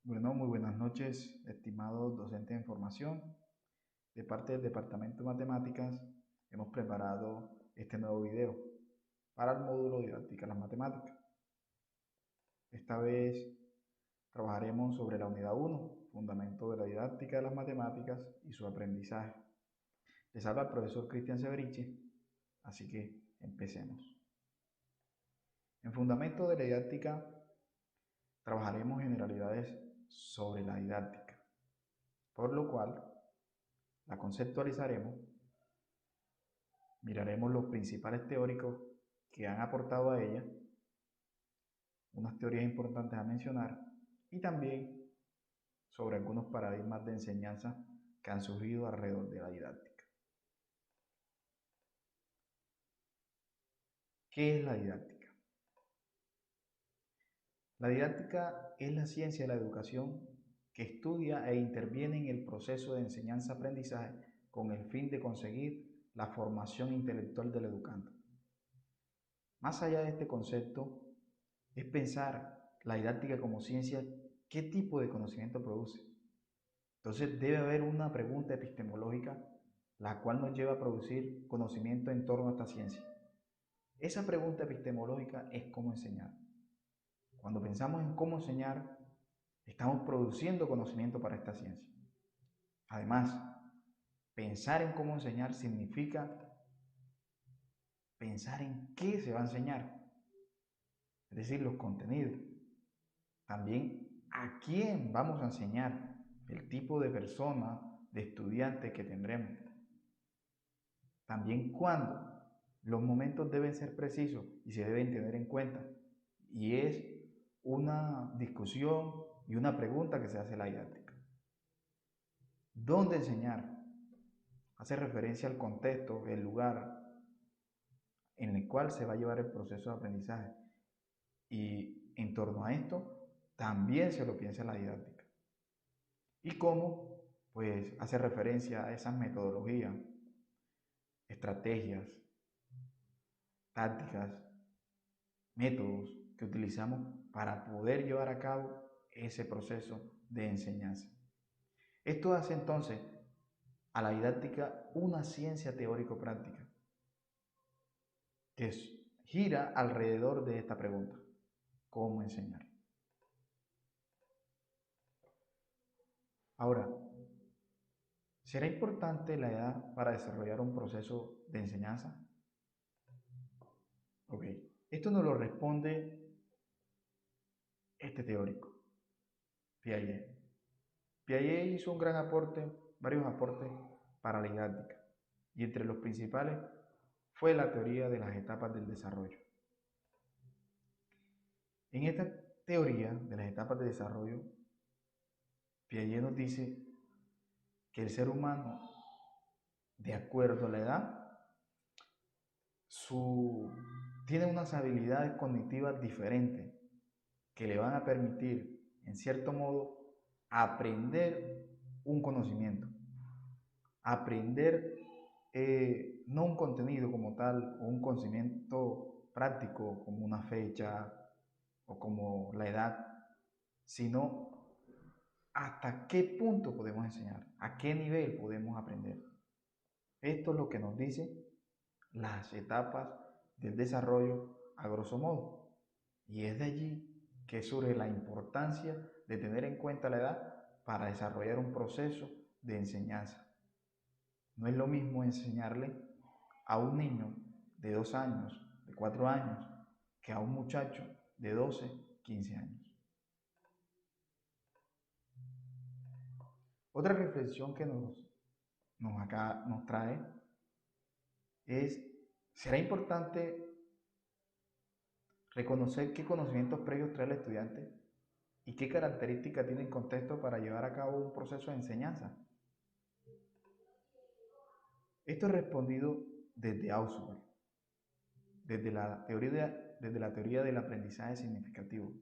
Bueno, muy buenas noches, estimados docentes en formación. De parte del Departamento de Matemáticas, hemos preparado este nuevo video para el módulo Didáctica de las Matemáticas. Esta vez trabajaremos sobre la unidad 1, Fundamento de la Didáctica de las Matemáticas y su aprendizaje. Les habla el profesor Cristian Severiche, así que empecemos. En Fundamento de la Didáctica trabajaremos generalidades sobre la didáctica, por lo cual la conceptualizaremos, miraremos los principales teóricos que han aportado a ella, unas teorías importantes a mencionar, y también sobre algunos paradigmas de enseñanza que han surgido alrededor de la didáctica. ¿Qué es la didáctica? La didáctica es la ciencia de la educación que estudia e interviene en el proceso de enseñanza-aprendizaje con el fin de conseguir la formación intelectual del educando. Más allá de este concepto, es pensar la didáctica como ciencia, ¿qué tipo de conocimiento produce? Entonces debe haber una pregunta epistemológica la cual nos lleva a producir conocimiento en torno a esta ciencia. Esa pregunta epistemológica es cómo enseñar. Cuando pensamos en cómo enseñar, estamos produciendo conocimiento para esta ciencia. Además, pensar en cómo enseñar significa pensar en qué se va a enseñar, es decir, los contenidos. También a quién vamos a enseñar, el tipo de persona, de estudiante que tendremos. También cuándo. Los momentos deben ser precisos y se deben tener en cuenta. Y es una discusión y una pregunta que se hace la didáctica. ¿Dónde enseñar? Hace referencia al contexto, el lugar en el cual se va a llevar el proceso de aprendizaje. Y en torno a esto, también se lo piensa la didáctica. ¿Y cómo? Pues hace referencia a esas metodologías, estrategias, tácticas, métodos que utilizamos para poder llevar a cabo ese proceso de enseñanza. Esto hace entonces a la didáctica una ciencia teórico-práctica que gira alrededor de esta pregunta: ¿cómo enseñar? Ahora, ¿será importante la edad para desarrollar un proceso de enseñanza? Ok, esto nos lo responde este teórico, Piaget. Piaget hizo un gran aporte, varios aportes para la didáctica, y entre los principales fue la teoría de las etapas del desarrollo. En esta teoría de las etapas de desarrollo, Piaget nos dice que el ser humano, de acuerdo a la edad, tiene unas habilidades cognitivas diferentes que le van a permitir, en cierto modo, aprender un conocimiento, aprender no un contenido como tal, o un conocimiento práctico como una fecha o como la edad, sino hasta qué punto podemos enseñar, a qué nivel podemos aprender. Esto es lo que nos dice las etapas del desarrollo a grosso modo. Y es de allí que surge la importancia de tener en cuenta la edad para desarrollar un proceso de enseñanza. No es lo mismo enseñarle a un niño de 2 años, de 4 años, que a un muchacho de 12, 15 años. Otra reflexión que nos trae es: ¿será importante reconocer qué conocimientos previos trae el estudiante y qué características tiene el contexto para llevar a cabo un proceso de enseñanza? Esto es respondido desde Ausubel, desde la teoría del aprendizaje significativo.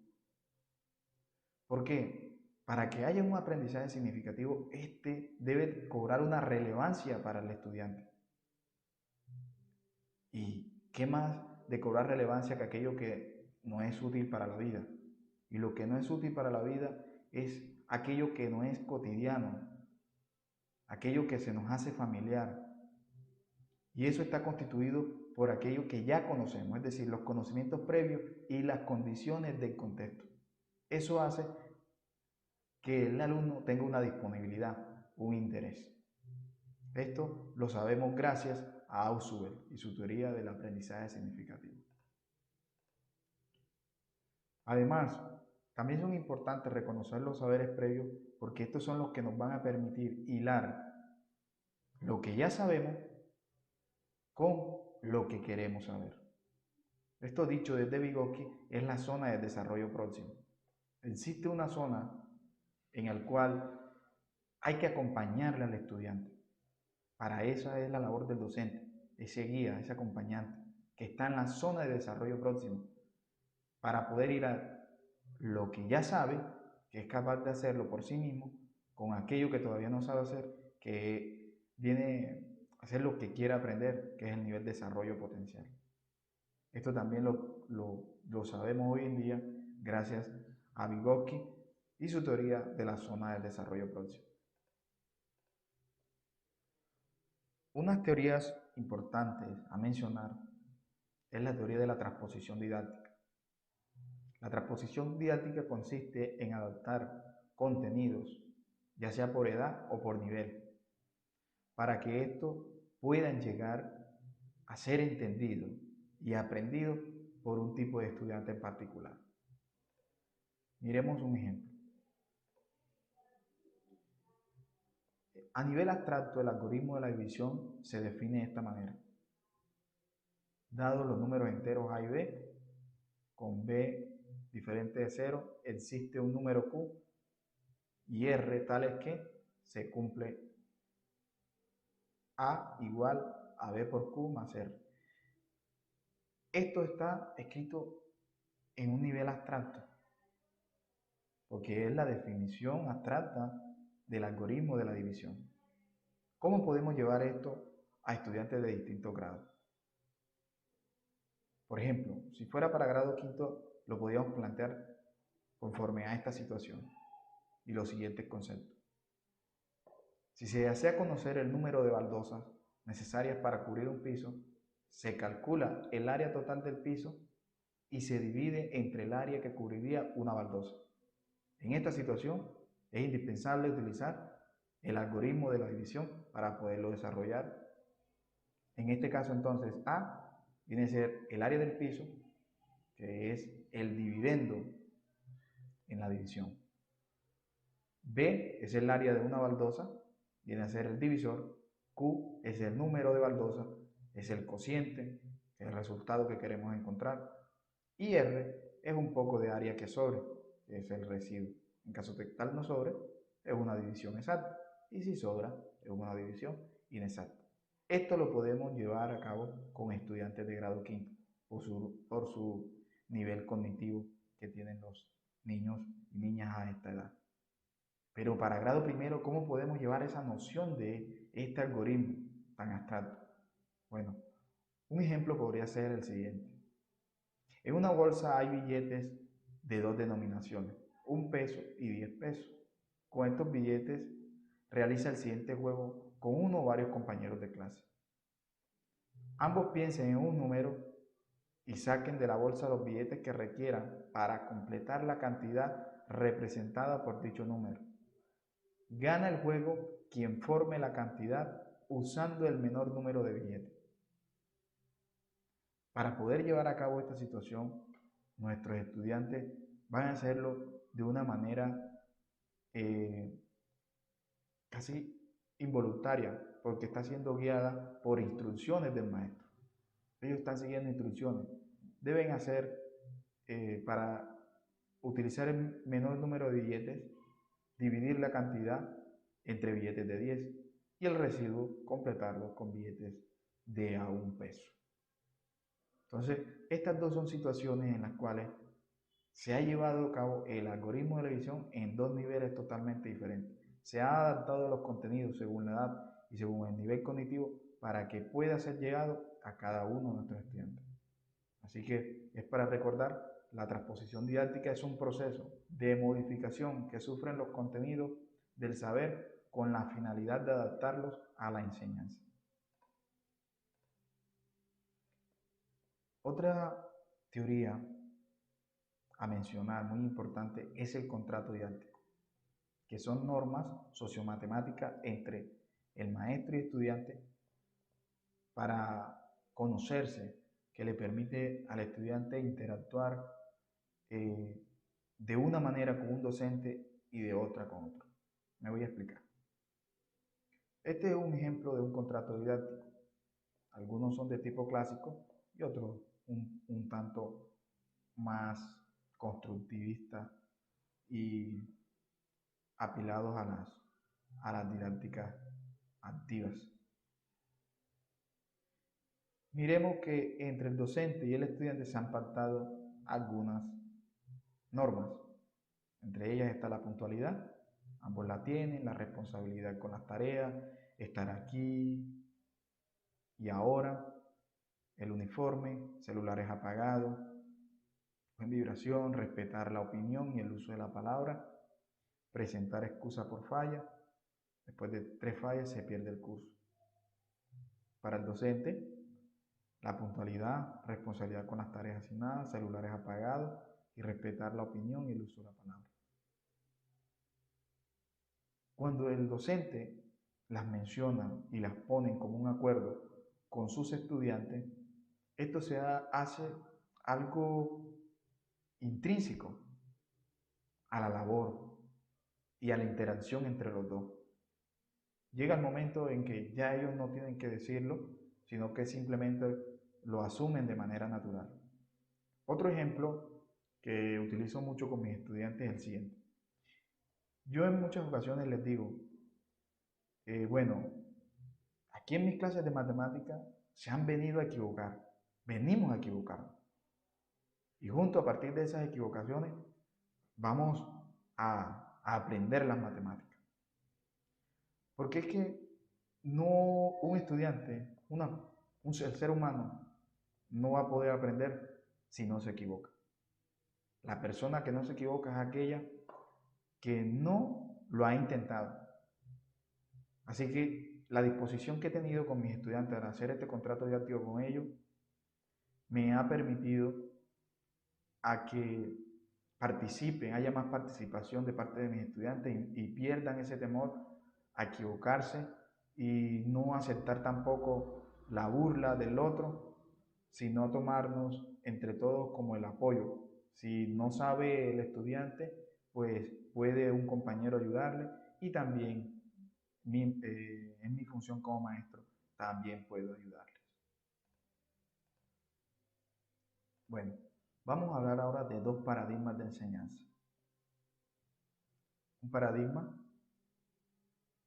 ¿Por qué? Para que haya un aprendizaje significativo, este debe cobrar una relevancia para el estudiante. ¿Y qué más de cobrar relevancia que aquello que no es útil para la vida? Y lo que no es útil para la vida es aquello que no es cotidiano, aquello que se nos hace familiar. Y eso está constituido por aquello que ya conocemos, es decir, los conocimientos previos y las condiciones del contexto. Eso hace que el alumno tenga una disponibilidad, un interés. Esto lo sabemos gracias a Ausubel y su teoría del aprendizaje significativo. Además, también son importantes reconocer los saberes previos porque estos son los que nos van a permitir hilar lo que ya sabemos con lo que queremos saber. Esto dicho desde Vygotsky es la zona de desarrollo próximo. Existe una zona en la cual hay que acompañarle al estudiante. Para eso es la labor del docente, ese guía, ese acompañante, que está en la zona de desarrollo próximo, para poder ir a lo que ya sabe, que es capaz de hacerlo por sí mismo, con aquello que todavía no sabe hacer, que viene a hacer lo que quiere aprender, que es el nivel de desarrollo potencial. Esto también lo sabemos hoy en día gracias a Vygotsky y su teoría de la zona del desarrollo próximo. Unas teorías importantes a mencionar es la teoría de la transposición didáctica. La transposición didáctica consiste en adaptar contenidos, ya sea por edad o por nivel, para que estos puedan llegar a ser entendidos y aprendidos por un tipo de estudiante en particular. Miremos un ejemplo. A nivel abstracto, el algoritmo de la división se define de esta manera. Dados los números enteros A y B, con B diferente de 0, existe un número Q y R tales que se cumple A igual a B por Q más R. Esto está escrito en un nivel abstracto, porque es la definición abstracta del algoritmo de la división. ¿Cómo podemos llevar esto a estudiantes de distintos grados? Por ejemplo, si fuera para grado quinto, lo podríamos plantear conforme a esta situación y los siguientes conceptos. Si se desea conocer el número de baldosas necesarias para cubrir un piso, se calcula el área total del piso y se divide entre el área que cubriría una baldosa. En esta situación es indispensable utilizar el algoritmo de la división para poderlo desarrollar. En este caso entonces A viene a ser el área del piso, que es el dividendo en la división. B es el área de una baldosa, viene a ser el divisor. Q es el número de baldosas, es el cociente, el resultado que queremos encontrar. Y R es un poco de área que sobre, que es el residuo. En caso de que tal no sobre, es una división exacta. Y si sobra, es una división inexacta. Esto lo podemos llevar a cabo con estudiantes de grado quinto, por su nivel cognitivo que tienen los niños y niñas a esta edad. Pero para grado primero, ¿cómo podemos llevar esa noción de este algoritmo tan abstracto? Bueno, un ejemplo podría ser el siguiente. En una bolsa hay billetes de dos denominaciones, 1 peso y 10 pesos. Con estos billetes realiza el siguiente juego con uno o varios compañeros de clase. Ambos piensen en un número y saquen de la bolsa los billetes que requieran para completar la cantidad representada por dicho número. Gana el juego quien forme la cantidad usando el menor número de billetes. Para poder llevar a cabo esta situación, nuestros estudiantes van a hacerlo de una manera casi involuntaria, porque está siendo guiada por instrucciones del maestro. Ellos están siguiendo instrucciones. Deben hacer, para utilizar el menor número de billetes, dividir la cantidad entre billetes de 10 y el residuo completarlo con billetes de a 1 peso. Entonces, estas dos son situaciones en las cuales se ha llevado a cabo el algoritmo de la división en dos niveles totalmente diferentes. Se ha adaptado los contenidos según la edad y según el nivel cognitivo para que pueda ser llegado a cada uno de nuestros estudiantes. Así que es para recordar la transposición didáctica es un proceso de modificación que sufren los contenidos del saber con la finalidad de adaptarlos a la enseñanza. Otra teoría a mencionar muy importante es el contrato didáctico, que son normas sociomatemáticas entre el maestro y estudiante para conocerse, que le permite al estudiante interactuar de una manera con un docente y de otra con otro. Me voy a explicar. Este es un ejemplo de un contrato didáctico. Algunos son de tipo clásico y otros un tanto más constructivista y apilados a las didácticas activas. Miremos que entre el docente y el estudiante se han pactado algunas normas. Entre ellas está la puntualidad, ambos la tienen, la responsabilidad con las tareas, estar aquí y ahora, el uniforme, celulares apagados, en vibración, respetar la opinión y el uso de la palabra, presentar excusa por falla. Después de 3 fallas se pierde el curso. Para el docente, la puntualidad, responsabilidad con las tareas asignadas, celulares apagados y respetar la opinión y el uso de la palabra. Cuando el docente las menciona y las pone como un acuerdo con sus estudiantes, esto se hace algo intrínseco a la labor y a la interacción entre los dos. Llega el momento en que ya ellos no tienen que decirlo, sino que simplemente lo asumen de manera natural. Otro ejemplo que utilizo mucho con mis estudiantes es el siguiente. Yo en muchas ocasiones les digo, bueno, aquí en mis clases de matemáticas se han venido a equivocar, venimos a equivocarnos. Y junto a partir de esas equivocaciones vamos a aprender las matemáticas. Porque es que no un estudiante, el ser humano, no va a poder aprender si no se equivoca. La persona que no se equivoca es aquella que no lo ha intentado. Así que la disposición que he tenido con mis estudiantes al hacer este contrato didáctico con ellos me ha permitido a que participen, haya más participación de parte de mis estudiantes y pierdan ese temor a equivocarse y no aceptar tampoco la burla del otro, sino tomarnos entre todos como el apoyo. Si no sabe el estudiante, pues puede un compañero ayudarle y también en mi función como maestro también puedo ayudarles. Bueno, vamos a hablar ahora de 2 paradigmas de enseñanza. Un paradigma,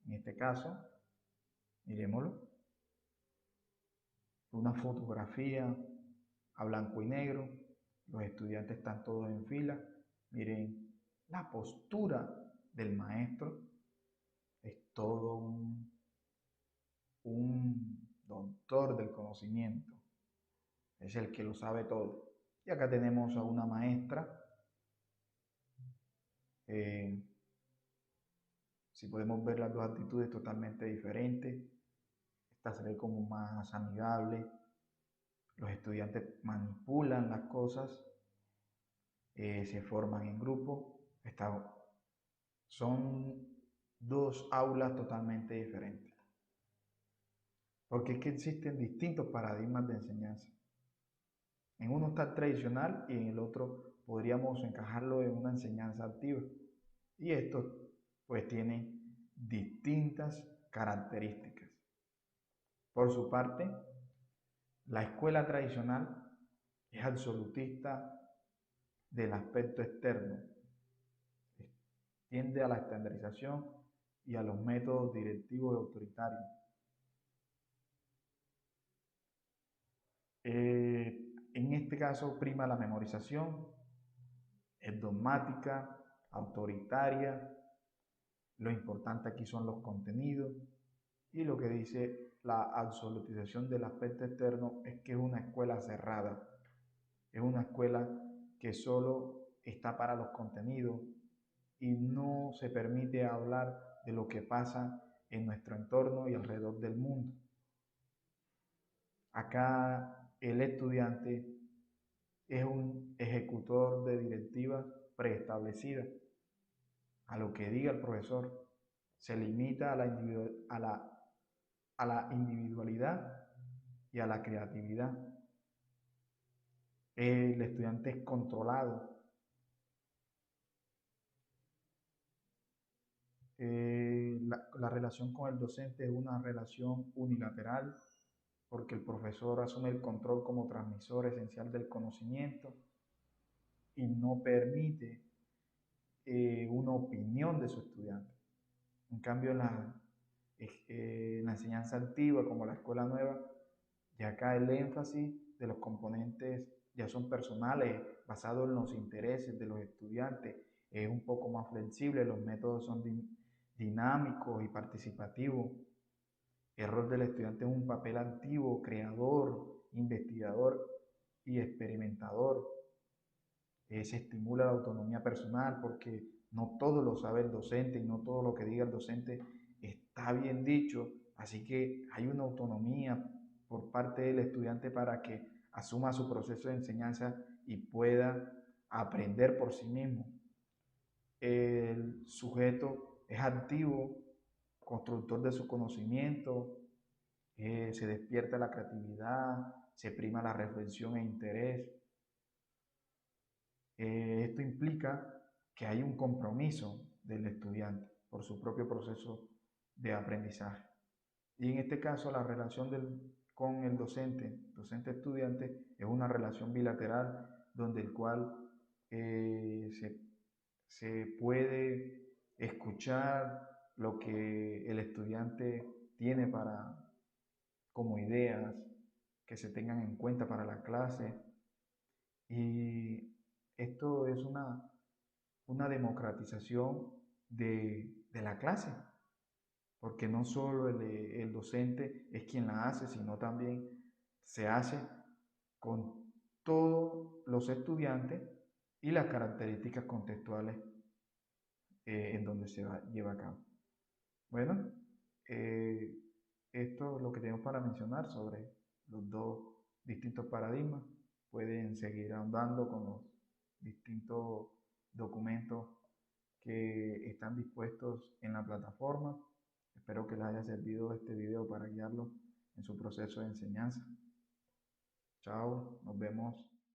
en este caso, miremoslo, una fotografía a blanco y negro, los estudiantes están todos en fila, miren la postura del maestro, es todo un doctor del conocimiento, es el que lo sabe todo. Y acá tenemos a una maestra, si podemos ver las dos actitudes totalmente diferentes, esta se ve como más amigable, los estudiantes manipulan las cosas, se forman en grupo, son 2 aulas totalmente diferentes. Porque es que existen distintos paradigmas de enseñanza. En uno está el tradicional y en el otro podríamos encajarlo en una enseñanza activa. Y estos pues tienen distintas características. Por su parte, la escuela tradicional es absolutista del aspecto externo, tiende a la estandarización y a los métodos directivos y autoritarios. En este caso prima la memorización, es dogmática, autoritaria, lo importante aquí son los contenidos y lo que dice la absolutización del aspecto externo es que es una escuela cerrada, es una escuela que solo está para los contenidos y no se permite hablar de lo que pasa en nuestro entorno y alrededor del mundo. Acá el estudiante es un ejecutor de directivas preestablecidas, a lo que diga el profesor. Se limita a la individualidad y a la creatividad. El estudiante es controlado. La relación con el docente es una relación unilateral porque el profesor asume el control como transmisor esencial del conocimiento y no permite una opinión de su estudiante. En cambio, en la enseñanza antigua, como la escuela nueva, ya acá el énfasis de los componentes ya son personales, basados en los intereses de los estudiantes, es un poco más flexible, los métodos son dinámicos y participativos. El rol del estudiante es un papel activo, creador, investigador y experimentador. Se estimula la autonomía personal porque no todo lo sabe el docente y no todo lo que diga el docente está bien dicho, así que hay una autonomía por parte del estudiante para que asuma su proceso de enseñanza y pueda aprender por sí mismo. El sujeto es activo, constructor de su conocimiento, se despierta la creatividad, se prima la reflexión e interés. Esto implica que hay un compromiso del estudiante por su propio proceso de aprendizaje. Y en este caso la relación con el docente-estudiante, es una relación bilateral donde el cual se puede escuchar lo que el estudiante tiene como ideas que se tengan en cuenta para la clase. Y esto es una democratización de la clase, porque no solo el docente es quien la hace, sino también se hace con todos los estudiantes y las características contextuales en donde lleva a cabo. Bueno, eh, esto es lo que tenemos para mencionar sobre los dos distintos paradigmas. Pueden seguir ahondando con los distintos documentos que están dispuestos en la plataforma. Espero que les haya servido este video para guiarlos en su proceso de enseñanza. Chao, nos vemos.